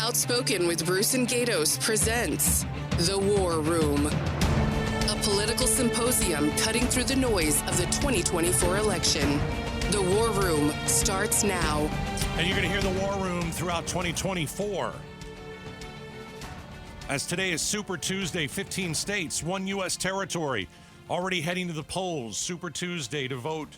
Outspoken with Bruce and Gaydos presents The War Room, a political symposium cutting through the noise of the 2024 election. The War Room starts now. And you're going to hear The War Room throughout 2024. As today is Super Tuesday, 15 states, 1 U.S. territory, already heading to the polls. Super Tuesday to vote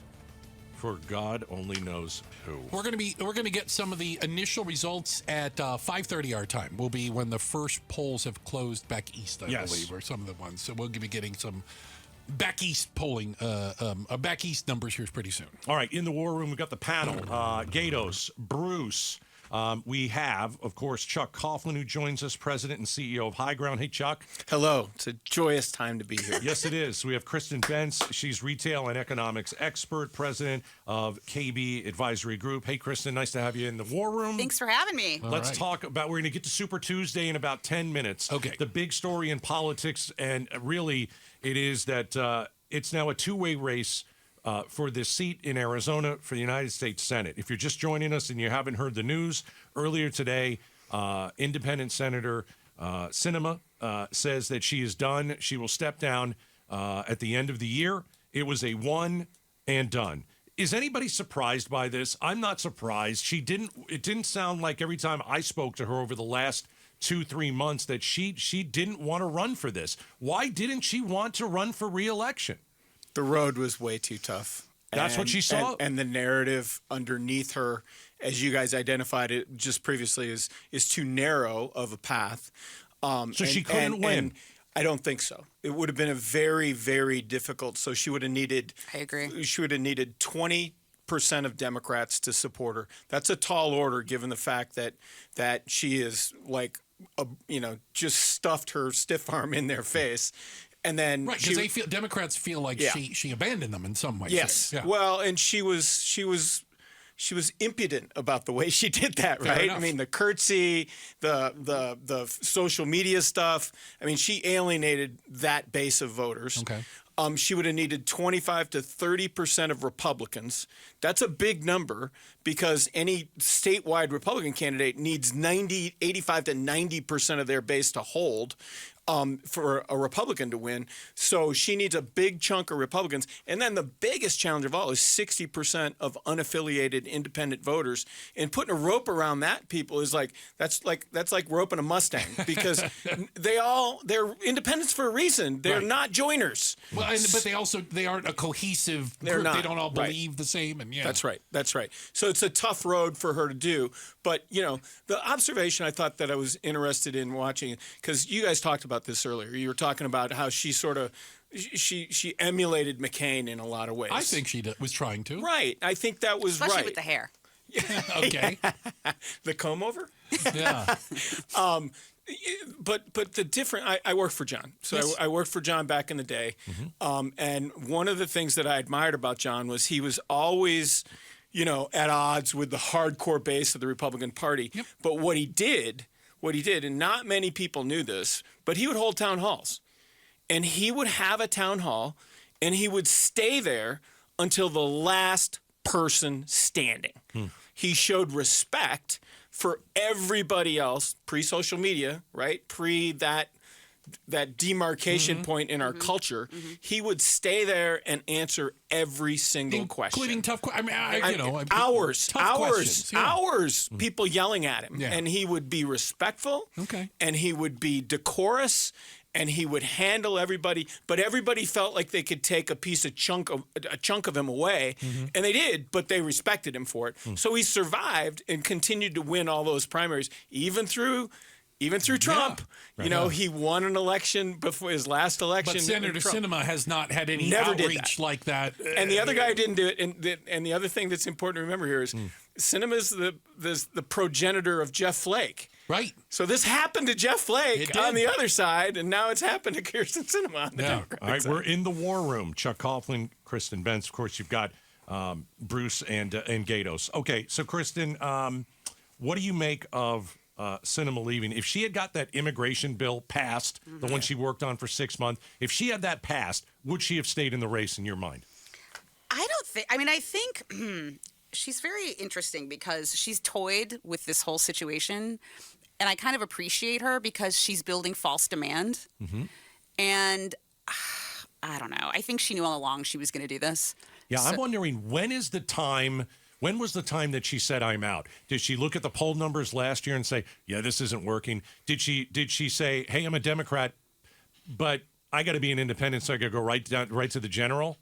for God only knows who. We're going to get some of the initial results at 5:30 our time. Will be when the first polls have closed back east, I believe, or some of the ones. So we'll be getting some back east polling, back east numbers here pretty soon. All right, in the War Room, we've got the panel. Gaydos, Bruce. We have, of course, Chuck Coughlin, who joins us, President and CEO of High Ground. Hey, Chuck. Hello. It's a joyous time to be here. Yes, it is. We have Kyrsten Sinema. She's retail and economics expert, President of KB Advisory Group. Hey, Kyrsten, nice to have you in the War Room. Thanks for having me. Let's talk about, we're going to get to Super Tuesday in about 10 minutes. Okay. The big story in politics, and really it is that it's now a two-way race for this seat in Arizona for the United States Senate. If you're just joining us and you haven't heard the news, earlier today, Independent Senator Sinema says that she is done. She will step down at the end of the year. It was a one and done. Is anybody surprised by this? I'm not surprised. It didn't sound like every time I spoke to her over the last 2-3 months that she didn't want to run for this. Why didn't she want to run for re-election? The road was way too tough. That's what she saw? And the narrative underneath her, as you guys identified it just previously, is too narrow of a path. So she couldn't win? And I don't think so. It would have been a very, very difficult. So she would have needed... I agree. She would have needed 20% of Democrats to support her. That's a tall order given the fact that she is like, just stuffed her stiff arm in their face. And then because Democrats feel like she abandoned them in some way. Yes. Yeah. Well, and she was impudent about the way she did that, right? Fair enough. I mean, the curtsy, the social media stuff. I mean, she alienated that base of voters. Okay. She would have needed 25 to 30% of Republicans. That's a big number because any statewide Republican candidate needs 85 to 90% of their base to hold. For a Republican to win. So she needs a big chunk of Republicans. And then the biggest challenge of all is 60% of unaffiliated independent voters. And putting a rope around that people is that's like roping a Mustang because they're independents for a reason. They're not joiners. Well, but they aren't a cohesive group. They don't all believe the same. And That's right. So it's a tough road for her to do. But, the observation I thought that I was interested in watching, because you guys talked about this earlier. You were talking about how she sort of she emulated McCain in a lot of ways. I think she was trying to. Right. I think that was Especially right. with the hair. Okay. The comb over? Yeah. But the different I worked for John. So Yes. I worked for John back in the day. Mm-hmm. And one of the things that I admired about John was he was always at odds with the hardcore base of the Republican Party. Yep. But what he did, and not many people knew this, but he would hold town halls. And he would have a town hall, and he would stay there until the last person standing. He showed respect for everybody else, pre-social media, right? Pre that demarcation point in our culture. He would stay there and answer every single question. Including tough questions. Hours, people yelling at him. Yeah. And he would be respectful. Okay. And he would be decorous. And he would handle everybody, but everybody felt like they could take a chunk of him away, and they did, but they respected him for it. So he survived and continued to win all those primaries, even through Trump. He won an election before his last election. But Senator Sinema has not had any Never outreach like that. And the other guy didn't do it. And the other thing that's important to remember here is Sinema's the progenitor of Jeff Flake. Right. So this happened to Jeff Flake on the other side, and now it's happened to Kyrsten Sinema on the Democratic All right, side. we're in the War Room. Chuck Coughlin, Kyrsten Sinema. Of course, you've got Bruce and Gaydos. Okay, so Kyrsten, what do you make of Sinema leaving? If she had got that immigration bill passed, the one she worked on for 6 months, if she had that passed, would she have stayed in the race in your mind? I think she's very interesting because she's toyed with this whole situation and I kind of appreciate her because she's building false demand. And I don't know. I think she knew all along she was going to do this. Yeah, I'm wondering, when was the time that she said I'm out? Did she look at the poll numbers last year and say, yeah, this isn't working? Did she say, hey, I'm a Democrat, but I got to be an independent, so I got to go right to the general?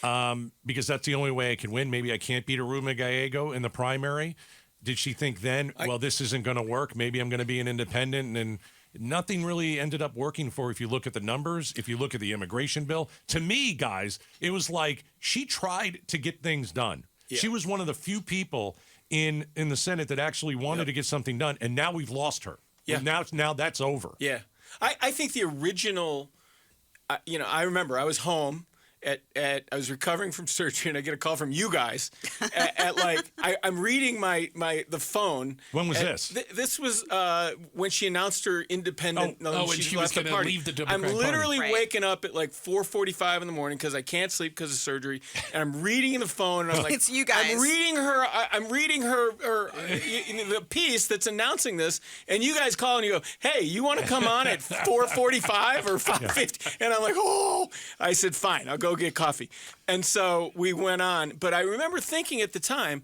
Because that's the only way I can win. Maybe I can't beat Aruma Gallego in the primary. Did she think then, well, this isn't going to work. Maybe I'm going to be an independent, and nothing really ended up working for her if you look at the numbers, if you look at the immigration bill. To me, guys, it was like she tried to get things done. Yeah. She was one of the few people in the Senate that actually wanted to get something done, and now we've lost her. Yeah. Now that's over. Yeah. I think the original, I remember I was home. I was recovering from surgery, and I get a call from you guys I'm reading the phone. When was this? This was when she announced her independent. when she was going to leave the Democratic I'm literally Party. waking up at like 4:45 in the morning because I can't sleep because of surgery, and I'm reading the phone, and I'm like, it's you guys. I'm reading her the piece that's announcing this, and you guys call and you go, hey, you want to come on at 4:45 or 5:50? And I'm like, oh, I said, fine, I'll go get coffee. And so we went on. But I remember thinking at the time,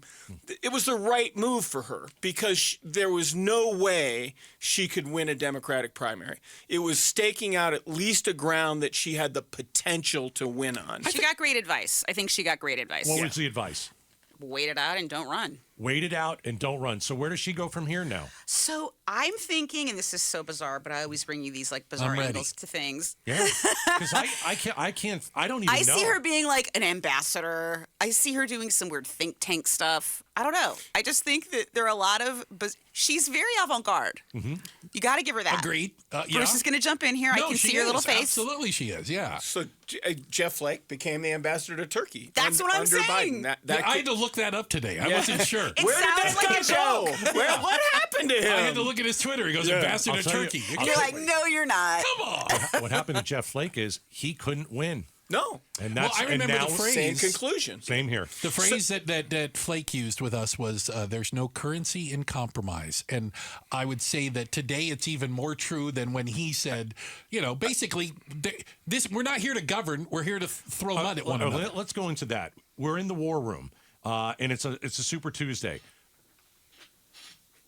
it was the right move for her because there was no way she could win a Democratic primary. It was staking out at least a ground that she had the potential to win on. She got great advice. I think she got great advice. What was the advice? Wait it out and don't run. Wait it out and don't run. So where does she go from here now? So I'm thinking, and this is so bizarre, but I always bring you these like bizarre angles to things. Yeah, because I don't even know. I see her being like an ambassador. I see her doing some weird think tank stuff. I don't know. I just think that there are a lot of, she's very avant-garde. Mm-hmm. You got to give her that. Agreed. Bruce is going to jump in here. No, I can see her little face. Absolutely, she is. Yeah. So Jeff Flake became the ambassador to Turkey. That's what I'm under saying. Biden. I had to look that up today. I wasn't sure. Where did that guy go? What happened to him? I had to look at his Twitter. He goes, ambassador to Turkey. You're like, no, you're not. Come on. What happened to Jeff Flake is he couldn't win. No. And that's, I remember the phrase. Same conclusion. Same here. The phrase that Flake used with us was, there's no currency in compromise. And I would say that today it's even more true than when he said, basically, we're not here to govern. We're here to throw mud at one another. Let's go into that. We're in the war room, and it's a Super Tuesday.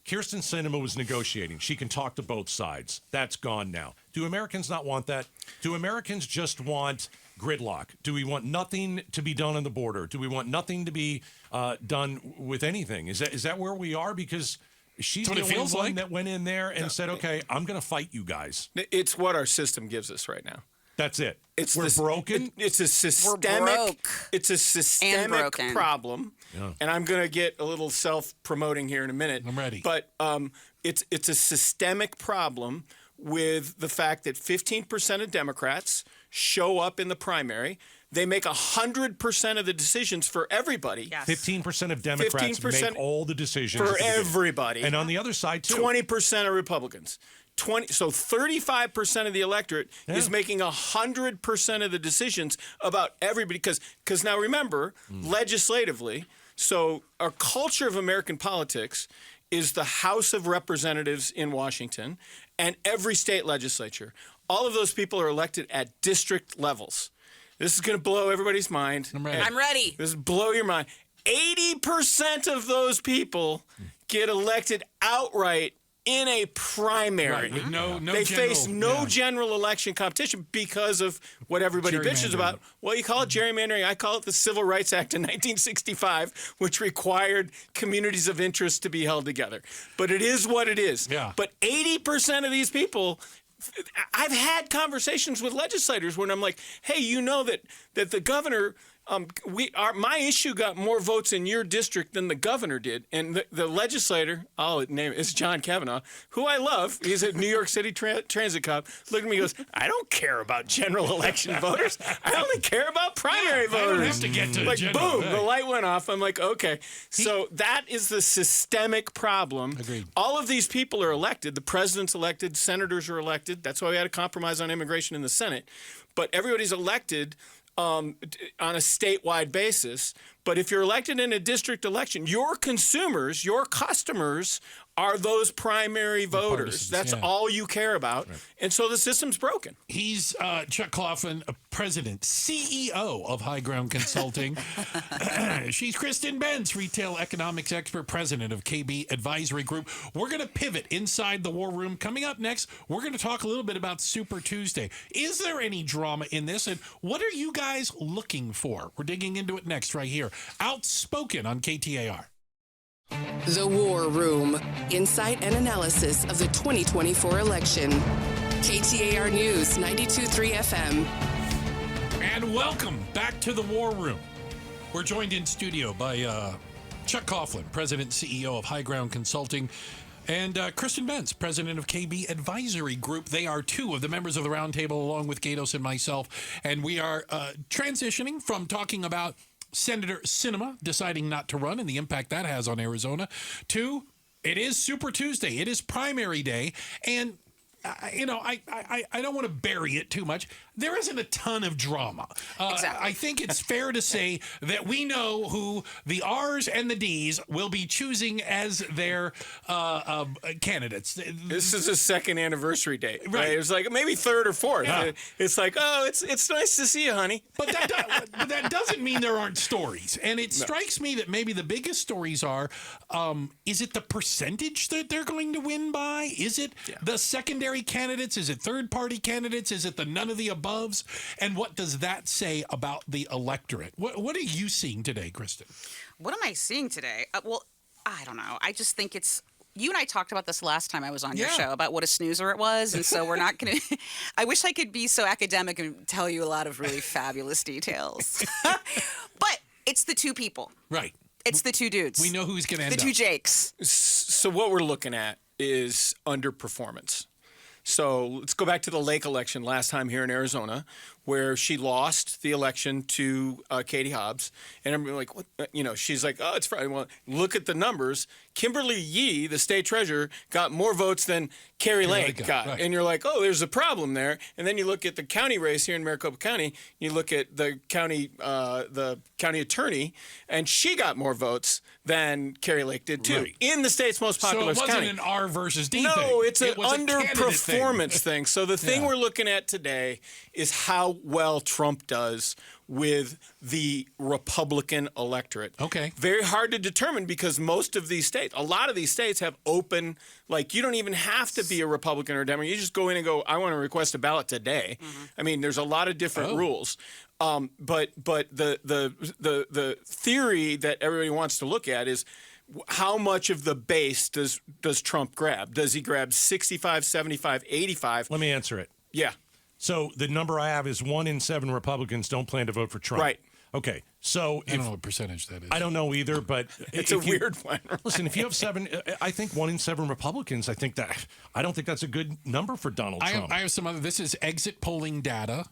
Kyrsten Sinema was negotiating. She can talk to both sides. That's gone now. Do Americans not want that? Do Americans just want gridlock? Do we want nothing to be done on the border? Do we want nothing to be done with anything? Is that where we are? Because she's the only one that went in there and said, okay, I'm going to fight you guys. It's what our system gives us right now. That's it. We're broken. It's a systemic. It's a systemic problem, and I'm going to get a little self-promoting here in a minute. I'm ready. But it's a systemic problem with the fact that 15% of Democrats show up in the primary. They make 100% of the decisions for everybody. Yes. 15% of Democrats make all the decisions for everybody, and on the other side too, 20% of Republicans. So 35% of the electorate is making 100% of the decisions about everybody. Because now remember, legislatively, so our culture of American politics is the House of Representatives in Washington and every state legislature. All of those people are elected at district levels. This is going to blow everybody's mind. I'm ready. I'm ready. This is blow your mind. 80% of those people get elected outright in a primary. Right, with they face no general election competition because of what everybody bitches about. Well, you call it gerrymandering. I call it the Civil Rights Act in 1965, which required communities of interest to be held together. But it is what it is. Yeah. But 80% of these people, I've had conversations with legislators when I'm like, hey, you know that the governor, my issue got more votes in your district than the governor did. And the legislator, it's John Kavanaugh, who I love. He's a New York City transit cop. Looked at me and goes, I don't care about general election voters. I only care about primary voters. I don't have to get to general. Boom, the light went off. I'm like, okay. So that is the systemic problem. Agreed. All of these people are elected. The president's elected. Senators are elected. That's why we had a compromise on immigration in the Senate. But everybody's elected on a statewide basis. But if you're elected in a district election, your consumers, your customers are those primary voters. That's all you care about. Right. And so the system's broken. He's Chuck Coughlin, president, CEO of High Ground Consulting. She's Kyrsten Benz, retail economics expert, president of KB Advisory Group. We're going to pivot inside the war room. Coming up next, we're going to talk a little bit about Super Tuesday. Is there any drama in this? And what are you guys looking for? We're digging into it next right here. Outspoken on KTAR. The War Room. Insight and analysis of the 2024 election. KTAR News 92.3 FM. And welcome back to the War Room. We're joined in studio by Chuck Coughlin, president and CEO of High Ground Consulting, and Kyrsten Benz, president of KB Advisory Group. They are two of the members of the roundtable, along with Gaydos and myself. And we are transitioning from talking about Senator Sinema deciding not to run and the impact that has on Arizona, to it is Super Tuesday. It is primary day. And, I don't want to bury it too much. There isn't a ton of drama. Exactly. I think it's fair to say that we know who the R's and the D's will be choosing as their candidates. This is a second anniversary date, right? It was like maybe third or fourth. Yeah. It's like, oh, it's nice to see you, honey. But that doesn't mean there aren't stories. And it strikes me that maybe the biggest stories are, is it the percentage that they're going to win by? Is it the secondary candidates? Is it third-party candidates? Is it the none of the aboves? And what does that say about the electorate? What are you seeing today, Kyrsten? What am I seeing today? Well, I don't know. I just think it's... You and I talked about this last time I was on your show about what a snoozer it was, and so we're not going to... I wish I could be so academic and tell you a lot of really fabulous details. But it's the two people. Right. It's the two dudes. We know who's going to end up. The two Jakes. So what we're looking at is underperformance. So let's go back to the Lake election last time here in Arizona, where she lost the election to Katie Hobbs. And I'm like, what? She's like, oh, it's Friday. Well, look at the numbers. Kimberly Yee, the state treasurer, got more votes than Carrie Lake got. Right. And you're like, oh, there's a problem there. And then you look at the county race here in Maricopa County. You look at the county attorney, and she got more votes than Carrie Lake did too, in the state's most populous county. So it wasn't an R versus D thing. No, it's an underperformance thing. So the thing we're looking at today is how well Trump does with the Republican electorate. Okay. Very hard to determine because most of these states, a lot of these states have open, like you don't even have to be a Republican or a Democrat. You just go in and go, I want to request a ballot today. Mm-hmm. I mean, there's a lot of different rules. But the theory that everybody wants to look at is how much of the base does Trump grab? Does he grab 65, 75, 85? Let me answer it. Yeah. So the number I have is 1 in 7 Republicans don't plan to vote for Trump. Right. Okay. So I don't know what percentage that is. I don't know either, but it's a weird one. Right? Listen, if you have 7, I think 1 in 7 Republicans, I don't think that's a good number for Donald Trump. I have some other. This is exit polling data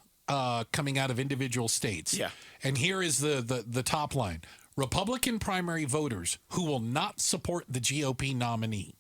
coming out of individual states. Yeah. And here is the top line: Republican primary voters who will not support the GOP nominee,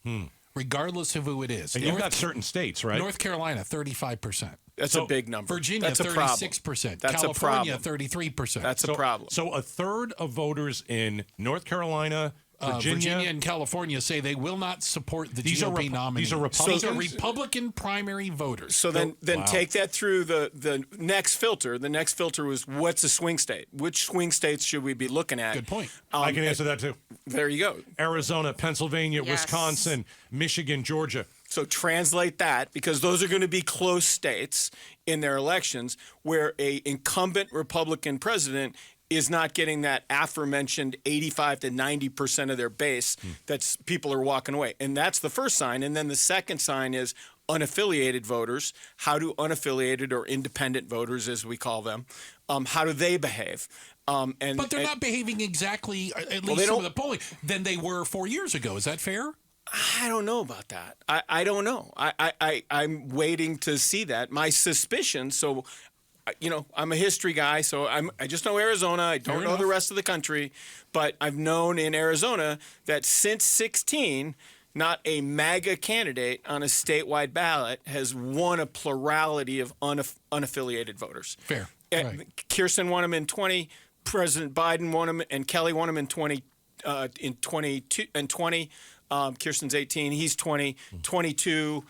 regardless of who it is. And you've got certain states, right? Number Carolina, 35%. That's a big number. Virginia, 36%. That's California, a problem. 33%. That's a problem. So a third of voters in North Carolina, Virginia and California say they will not support the GOP nominee. These are Republicans? These are Republican primary voters. So then take that through the next filter. The next filter was what's a swing state? Which swing states should we be looking at? Good point. I can answer that too. There you go. Arizona, Pennsylvania, Wisconsin, Michigan, Georgia. So translate that, because those are going to be close states in their elections where a incumbent Republican president is not getting that aforementioned 85 to 90% of their base that's people are walking away. And that's the first sign. And then the second sign is unaffiliated voters. How do unaffiliated or independent voters, as we call them, how do they behave? But they're not behaving exactly, at least some of the polling, than they were 4 years ago. Is that fair? I don't know about that. I don't know. I'm waiting to see that. My suspicion, so, I'm a history guy, so I just know Arizona. I don't know the rest of the country. But I've known in Arizona that since 2016, not a MAGA candidate on a statewide ballot has won a plurality of unaffiliated voters. Fair. Right. Kyrsten won them in 20. President Biden won them, and Kelly won them in 20. Kyrsten's 18. He's 20. 22,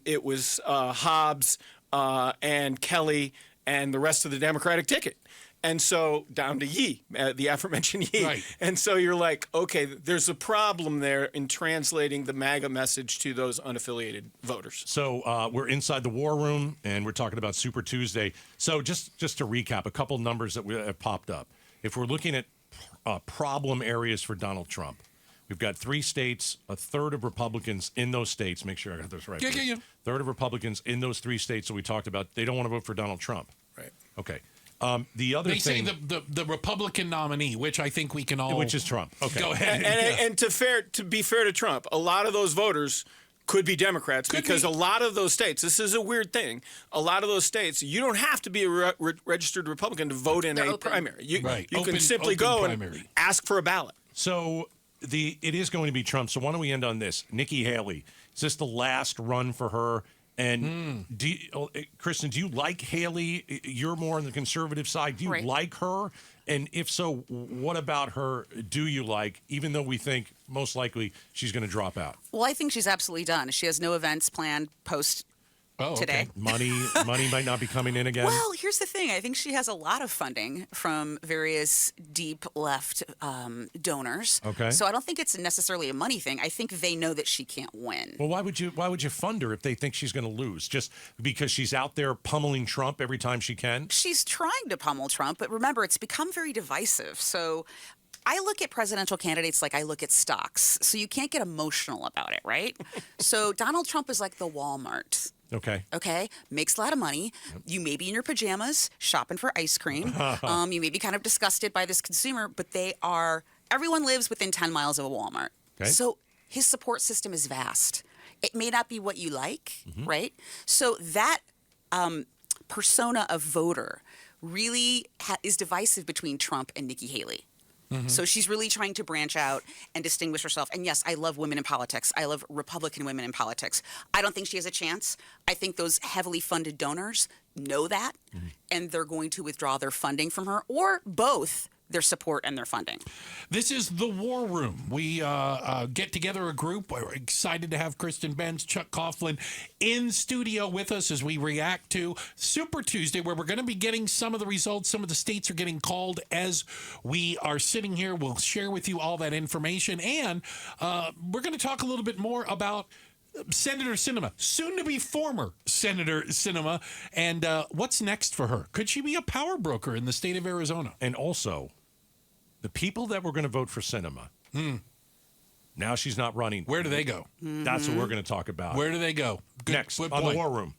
it was Hobbs and Kelly and the rest of the Democratic ticket. And so down to Yee, the aforementioned Yee. Right. And so you're like, okay, there's a problem there in translating the MAGA message to those unaffiliated voters. So we're inside the war room, and we're talking about Super Tuesday. So just to recap, a couple numbers that have popped up. If we're looking at problem areas for Donald Trump, we've got 3 states, a third of Republicans in those states. Make sure I got this right. Yeah. Third of Republicans in those 3 states that we talked about, they don't want to vote for Donald Trump. Right. Okay. The other They thing, say the Republican nominee, which I think we can all... which is Trump. Okay. Go ahead. And to be fair to Trump, a lot of those voters could be Democrats because a lot of those states, this is a weird thing, a lot of those states, you don't have to be a registered Republican to vote in a primary. You can simply go primary. and ask for a ballot. So it is going to be Trump. So why don't we end on this? Nikki Haley, is this the last run for her? And Kyrsten, do you like Haley? You're more on the conservative side. Do you like her? And if so, what about her do you like, even though we think most likely she's going to drop out? Well, I think she's absolutely done. She has no events planned post today. Money might not be coming in again. Well, here's the thing. I think she has a lot of funding from various deep left donors. Okay. So I don't think it's necessarily a money thing. I think they know that she can't win. Well, why would you fund her if they think she's going to lose? Just because she's out there pummeling Trump every time she can? She's trying to pummel Trump, but remember, it's become very divisive. So I look at presidential candidates like I look at stocks. So you can't get emotional about it, right? So Donald Trump is like the Walmart. Okay. Makes a lot of money. Yep. You may be in your pajamas shopping for ice cream. You may be kind of disgusted by this consumer, but everyone lives within 10 miles of a Walmart. Okay. So his support system is vast. It may not be what you like, right? So that persona of voter really is divisive between Trump and Nikki Haley. So she's really trying to branch out and distinguish herself. And yes, I love women in politics. I love Republican women in politics. I don't think she has a chance. I think those heavily funded donors know that, and they're going to withdraw their funding from her, or both their support and their funding. This is the War Room. We get together a group. We're excited to have Kyrsten Benz, Chuck Coughlin in studio with us as we react to Super Tuesday, where we're going to be getting some of the results. Some of the states are getting called as we are sitting here. We'll share with you all that information. And we're going to talk a little bit more about Senator Sinema, soon to be former Senator Sinema, and what's next for her? Could she be a power broker in the state of Arizona? And also, the people that were going to vote for Sinema, now she's not running. Where do they go? That's what we're going to talk about. Where do they go? Next on the War Room.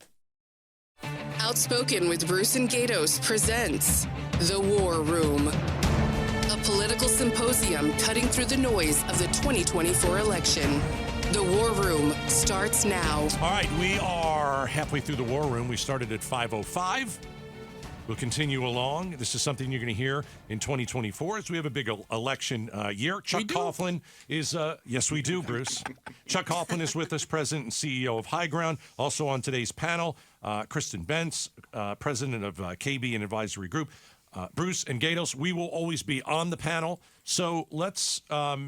Outspoken with Bruce and Gaydos presents The War Room, a political symposium cutting through the noise of the 2024 election. The War Room starts now. All right, we are halfway through the War Room. We started at 5:05. We'll continue along. This is something you're going to hear in 2024 as we have a big election year. Chuck Coughlin is, yes, we do, Bruce. Chuck Coughlin is with us, President and CEO of High Ground. Also on today's panel, Kyrsten Benz, President of KB and Advisory Group. Bruce and Gaydos, we will always be on the panel. So let's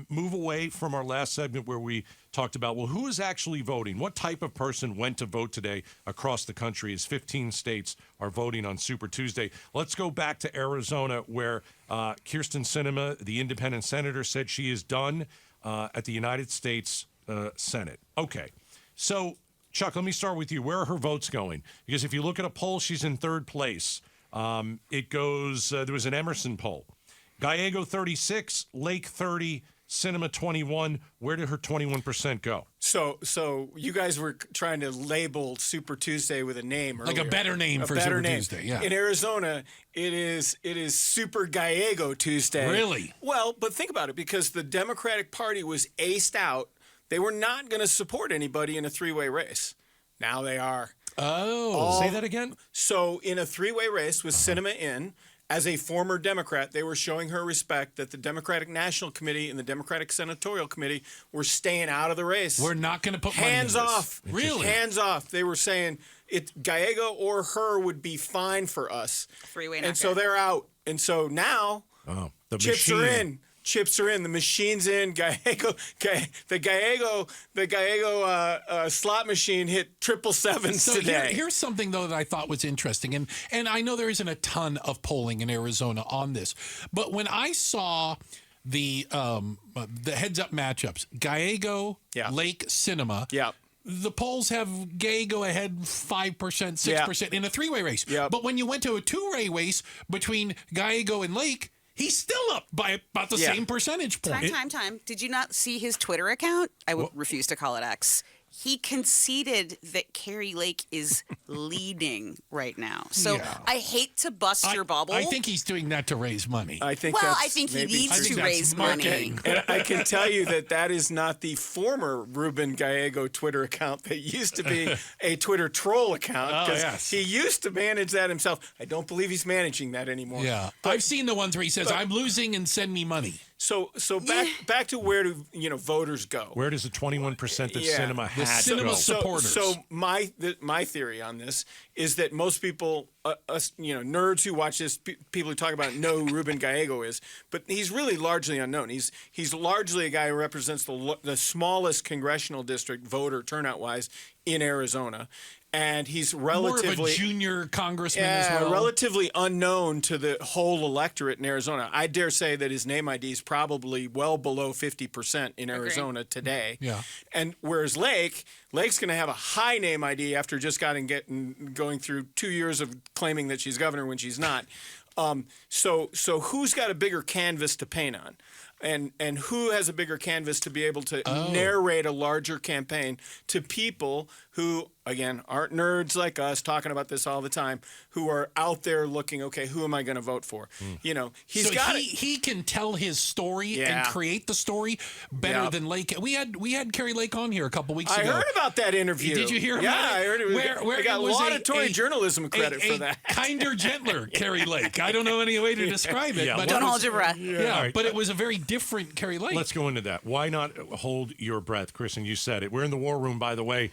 move away from our last segment where we talked about, well, who is actually voting? What type of person went to vote today across the country as 15 states are voting on Super Tuesday? Let's go back to Arizona where Kyrsten Sinema, the independent senator, said she is done at the United States Senate. Okay. So, Chuck, let me start with you. Where are her votes going? Because if you look at a poll, she's in third place. It goes, there was an Emerson poll. Gallego 36, Lake 30, Sinema 21. Where did her 21% go? So you guys were trying to label Super Tuesday with a name earlier. Like a better name for Super Tuesday, yeah. In Arizona, it is Super Gallego Tuesday. Really? Well, but think about it, because the Democratic Party was aced out. They were not going to support anybody in a three-way race. Now they are. Oh. Say that again? So in a three-way race with Sinema in, as a former Democrat, they were showing her respect that the Democratic National Committee and the Democratic Senatorial Committee were staying out of the race. We're not going to put money in hands this. off. Really? Hands off. They were saying Gallego or her would be fine for us. Three-way and so they're out. And so now the chips machine. are in. chips are in, the machine's in. The Gallego slot machine hit 777s today. Here's something though that I thought was interesting, and I know there isn't a ton of polling in Arizona on this, but when I saw the heads-up matchups, Gallego, Lake, Sinema. Yeah. The polls have Gallego ahead 5%, 6% in a three-way race. Yep. But when you went to a two-way race between Gallego and Lake, he's still up by about the same percentage point. Time. Did you not see his Twitter account? I would refuse to call it X. He conceded that Kari Lake is leading right now. So I hate to bust your bubble. I think he's doing that to raise money. I think he needs to raise money. And I can tell you that is not the former Ruben Gallego Twitter account that used to be a Twitter troll account. Because he used to manage that himself. I don't believe he's managing that anymore. Yeah, I've seen the ones where he says, "I'm losing and send me money." So back to where do voters go? Where does the 21% that Sinema had Sinema go? supporters. So my theory on this is that most people, nerds who watch this, people who talk about it know who Ruben Gallego is, but he's really largely unknown. He's largely a guy who represents the smallest congressional district voter turnout wise in Arizona. And he's relatively more of a junior congressman as well. Relatively unknown to the whole electorate in Arizona. I dare say that his name ID is probably well below 50% in Arizona today. Yeah. And whereas Lake's going to have a high name ID after just going through 2 years of claiming that she's governor when she's not. So who's got a bigger canvas to paint on? And who has a bigger canvas to be able to narrate a larger campaign to people who, again, aren't nerds like us talking about this all the time, who are out there looking, okay, who am I going to vote for? He can tell his story and create the story better than Lake. We had Kari Lake on here a couple weeks ago. I heard about that interview. Did you hear about it? Yeah, I heard it. Where I got laudatory journalism credit for that. Kinder, gentler Kari Lake. I don't know any way to describe it. But don't hold your breath. Yeah, but it was a very different Kari Lake. Let's go into that. Why not hold your breath, Kyrsten? You said it. We're in the war room, by the way.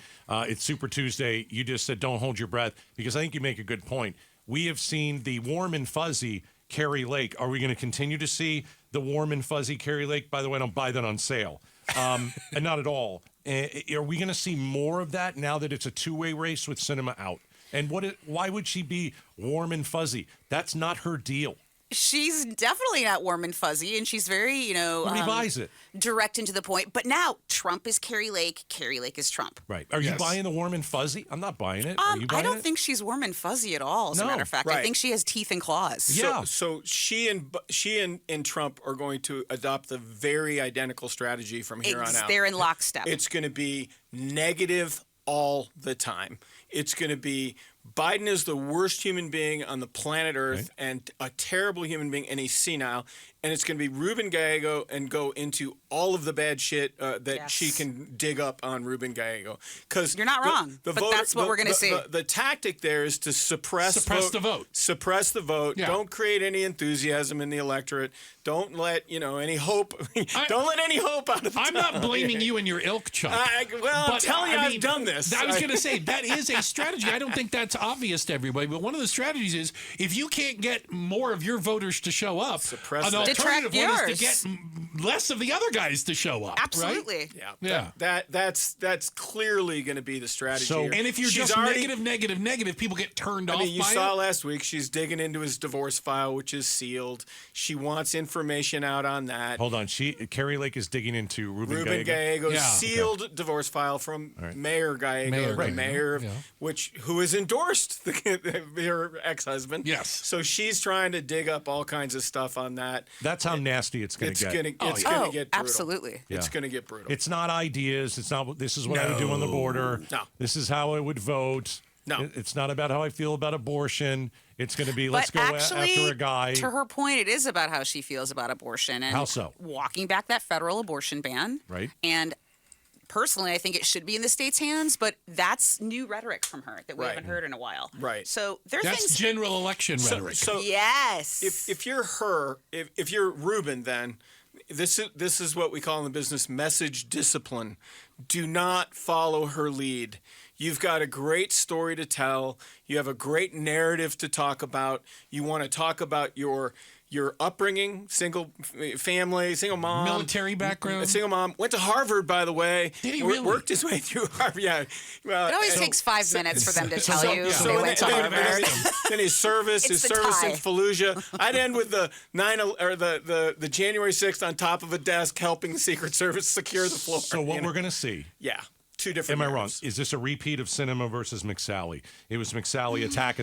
It's Super Tuesday. You just said don't hold your breath because I think you make a good point. We have seen the warm and fuzzy Kari Lake. Are we going to continue to see the warm and fuzzy Kari Lake? By the way, don't buy that on sale. And not at all. Are we going to see more of that now that it's a two-way race with Sinema out? And why would she be warm and fuzzy? That's not her deal. She's definitely not warm and fuzzy, and she's very, Nobody buys it. Direct and to the point. But now Trump is Kari Lake is Trump. Right. Are you buying the warm and fuzzy? I'm not buying it. Are you buying I don't think she's warm and fuzzy at all, as a matter of fact. Right. I think she has teeth and claws. Yeah. So she and Trump are going to adopt the very identical strategy from here on out. They're in lockstep. It's going to be negative all the time. It's going to be Biden is the worst human being on the planet Earth and a terrible human being, and he's senile. And it's going to be Ruben Gallego and go into all of the bad shit that she can dig up on Ruben Gallego. Because you're not wrong, but that's what we're going to see. The tactic there is to suppress the vote. Suppress the vote. Yeah. Don't create any enthusiasm in the electorate. Don't let any hope. Don't let any hope out of the I'm not blaming you and your ilk, Chuck. I'm telling you, I've done this. I was going to say that is a strategy. I don't think that's obvious to everybody, but one of the strategies is if you can't get more of your voters to show up, suppress an alternative one is to get less of the other guys to show up. Absolutely. Right? Yeah. That's clearly going to be the strategy. So, here. And if you're just negative, people get turned off. You saw last week she's digging into his divorce file, which is sealed. She wants information out on that. Hold on, Kari Lake is digging into Ruben Gallego's sealed divorce file from Mayor Gallego, the mayor of who has endorsed her ex-husband. Yes. So she's trying to dig up all kinds of stuff on that. That's how nasty it's going to get. It's going to get brutal. Absolutely. Yeah. It's going to get brutal. It's not ideas. It's not. This is what I would do on the border. No. This is how I would vote. No. It's not about how I feel about abortion. It's going to be let's go after a guy. To her point, it is about how she feels about abortion and how so? Walking back that federal abortion ban. Right. And personally, I think it should be in the state's hands, but that's new rhetoric from her that we haven't heard in a while. Right. So there's that's general election rhetoric. So yes. If you're her, if you're Ruben, then this is what we call in the business message discipline. Do not follow her lead. You've got a great story to tell. You have a great narrative to talk about. You want to talk about your your upbringing, single family, single mom, military background, a single mom, went to Harvard, by the way. Did he really? Worked his way through Harvard. Yeah. Well, It always takes 5 minutes for them to tell you they went to Harvard. Then his service in Fallujah. I'd end with the the January 6th on top of a desk helping the Secret Service secure the floor. So what we're going to see. Yeah. Two different. Am I wrong? Is this a repeat of Sinema versus McSally? It was McSally attack.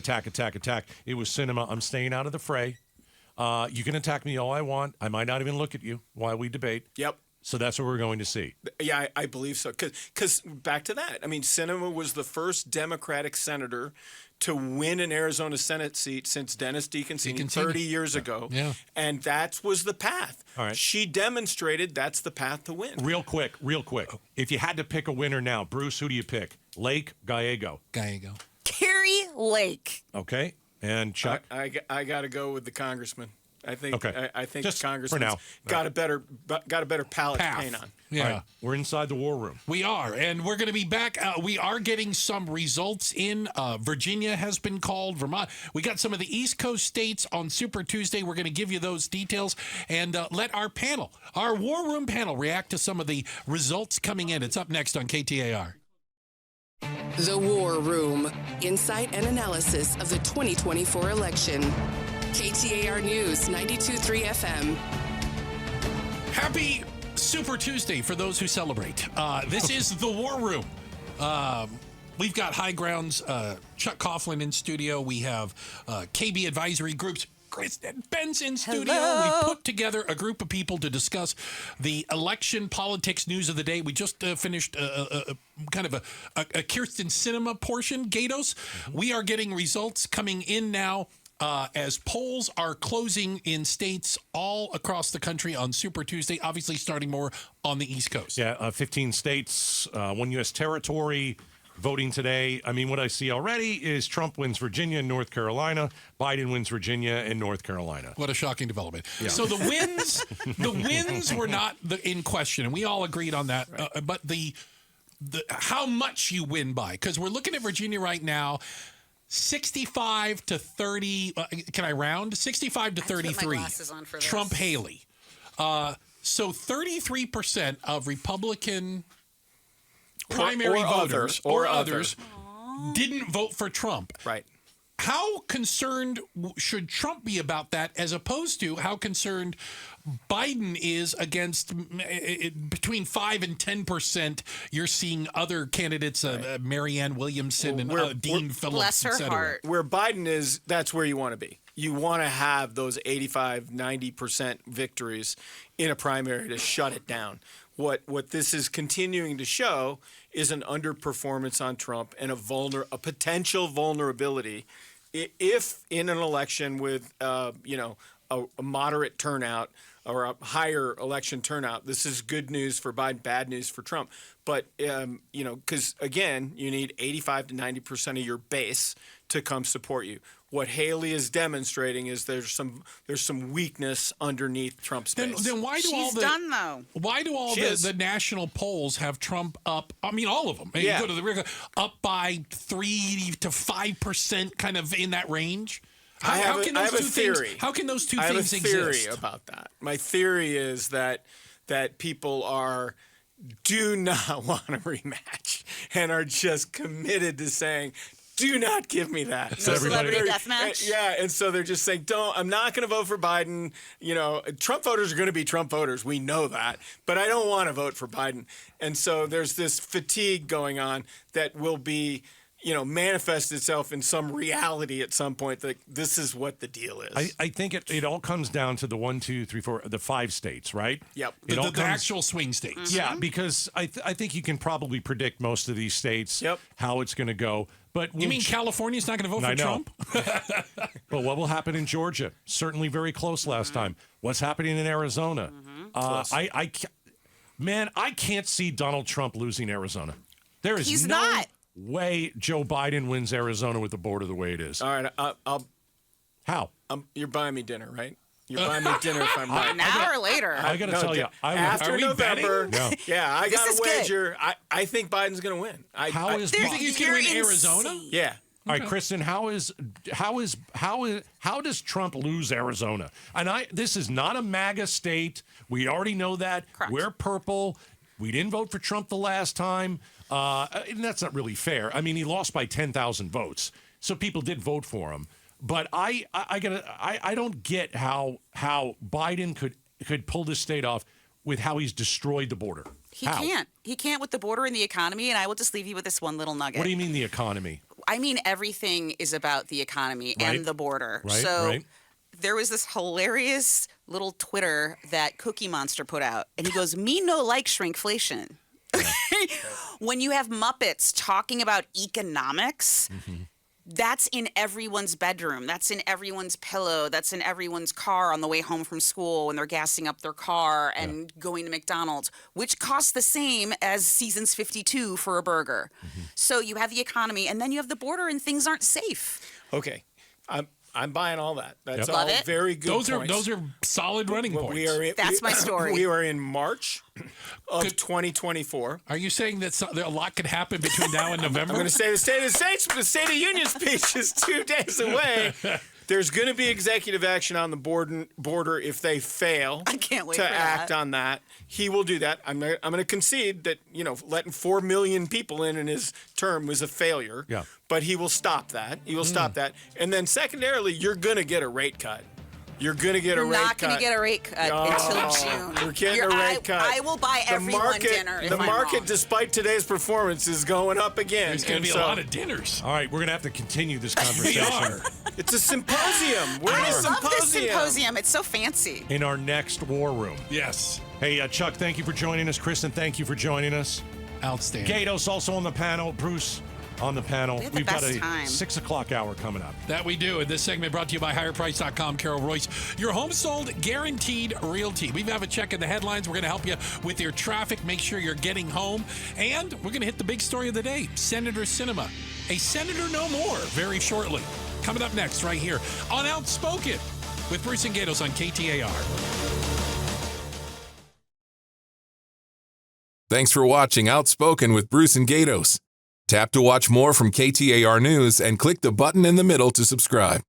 It was Sinema. I'm staying out of the fray. You can attack me all I want. I might not even look at you while we debate. Yep. So that's what we're going to see. Yeah, I believe so. Because back to that. I mean, Sinema was the first Democratic senator to win an Arizona Senate seat since Dennis DeConcini 30 years ago. Yeah. And that was the path. All right. She demonstrated that's the path to win. Real quick. If you had to pick a winner now, Bruce, who do you pick? Lake, Gallego? Carrie Lake. Okay. And Chuck? I got to go with the congressman. I think Okay. I think Just Congressman's for now. got a better palette to paint on. Yeah. All right, we're inside the war room. We are, and we're going to be back. We are getting some results in. Virginia has been called. Vermont. We got some of the East Coast states on Super Tuesday. We're going to give you those details and let our panel, our war room panel, react to some of the results coming in. It's up next on KTAR. The War Room. Insight and analysis of the 2024 election. KTAR News 92.3 FM. Happy Super Tuesday for those who celebrate. This is the War Room. We've got High Ground's Chuck Coughlin in studio. We have KB Advisory Group's Kyrsten Sinema in studio. Hello. We put together a group of people to discuss the election politics news of the day. We just finished kind of a Kyrsten Sinema portion, Gaydos. We are getting results coming in now. As polls are closing in states all across the country on Super Tuesday, obviously starting more on the East Coast. Yeah, 15 states, 1 U.S. territory voting today. I mean, what I see already is Trump wins Virginia and North Carolina. Biden wins Virginia and North Carolina. What a shocking development. Yeah. So the wins were not in question, and we all agreed on that. Right. But the how much you win by, because we're looking at Virginia right now. 65 to 30. Can I round? 65 to 33. Put my glasses on for this. Trump Haley. So 33% of Republican primary voters or others didn't vote for Trump. Right. How concerned should Trump be about that, as opposed to how concerned Biden is against between 5 and 10%? You're seeing other candidates, Marianne Williamson and Dean Phillips. Bless her heart. Where Biden is, that's where you want to be. You want to have those 85, 90% victories in a primary to shut it down. What this is continuing to show is an underperformance on Trump and a potential vulnerability if in an election with a moderate turnout or a higher election turnout. This is good news for Biden, bad news for Trump. But because again, you need 85 to 90% of your base to come support you. What Haley is demonstrating is there's some weakness underneath Trump's base. Then why do She's done though? Why do all the national polls have Trump up? I mean, all of them. Yeah. You go to the up by 3 to 5%, kind of in that range. How can those two things exist? I have a theory about that. My theory is that people do not want a rematch and are just committed to saying, do not give me that. No celebrity deathmatch? Yeah, and so they're just saying, I'm not going to vote for Biden. Trump voters are going to be Trump voters. We know that. But I don't want to vote for Biden. And so there's this fatigue going on that will be, manifest itself in some reality at some point that this is what the deal is. I think it all comes down to the 1, 2, 3, 4, the 5 states, right? Yep. The actual swing states. Mm-hmm. Yeah, because I think you can probably predict most of these states, how it's going to go. But you mean California's not going to vote for Trump? But what will happen in Georgia? Certainly very close last time. What's happening in Arizona? I can't see Donald Trump losing Arizona. He's not. Way Joe Biden wins Arizona with the border the way it is. All right, How? You're buying me dinner, right? You're buying me dinner if I'm right. An hour later. I got to tell you, after November. No. Yeah, I got a wager. I think Biden's going to win. Do you think he's going to win Arizona? Yeah. All right, Kyrsten, how does Trump lose Arizona? And this is not a MAGA state. We already know that. Correct. We're purple. We didn't vote for Trump the last time. And that's not really fair. I mean, he lost by 10,000 votes, so people did vote for him. But I don't get how Biden could pull this state off with how he's destroyed the border. He can't. He can't with the border and the economy. And I will just leave you with this one little nugget. What do you mean the economy? I mean, everything is about the economy and the border. Right, so right. there was this hilarious little Twitter that Cookie Monster put out. And he goes, me no like shrinkflation. Yeah. When you have Muppets talking about economics, that's in everyone's bedroom. That's in everyone's pillow. That's in everyone's car on the way home from school when they're gassing up their car and going to McDonald's, which costs the same as Seasons 52 for a burger. So you have the economy, and then you have the border, and things aren't safe. Okay. I'm buying all that. That's all Love it. very good points. Those are solid running points. That's my story. We are in March of 2024. Are you saying that a lot could happen between now and November? I'm going to say the State of the States, but the State of the Union speech is 2 days away. There's going to be executive action on the border if they fail I can't wait to for act that. on that. He will do that. I'm going to concede that, letting 4 million people in his term was a failure. Yeah. But he will stop that. He will stop that. And then secondarily, you're going to get a rate cut. You're going to get a rate cut. You're not going to get a rate cut until June. You're getting a rate cut. I will buy everyone dinner. The market, despite today's performance, is going up again. There's going to be a lot of dinners. All right, we're going to have to continue this conversation. We are. It's a symposium. We're in a I love this symposium. symposium. It's so fancy. In our next war room. Yes. Hey, Chuck, thank you for joining us. Kyrsten, thank you for joining us. Outstanding. Gaydos also on the panel. Bruce on the panel. We had the We've got best a time. 6 o'clock hour coming up. That we do. And this segment brought to you by HigherPrice.com. Carol Royce, your home sold guaranteed realty. We have a check in the headlines. We're going to help you with your traffic. Make sure you're getting home. And we're going to hit the big story of the day. Senator Sinema, a senator no more, very shortly. Coming up next right here on Outspoken with Bruce and Gaydos on KTAR. Thanks for watching Outspoken with Bruce and Gaydos. Tap to watch more from KTAR News and click the button in the middle to subscribe.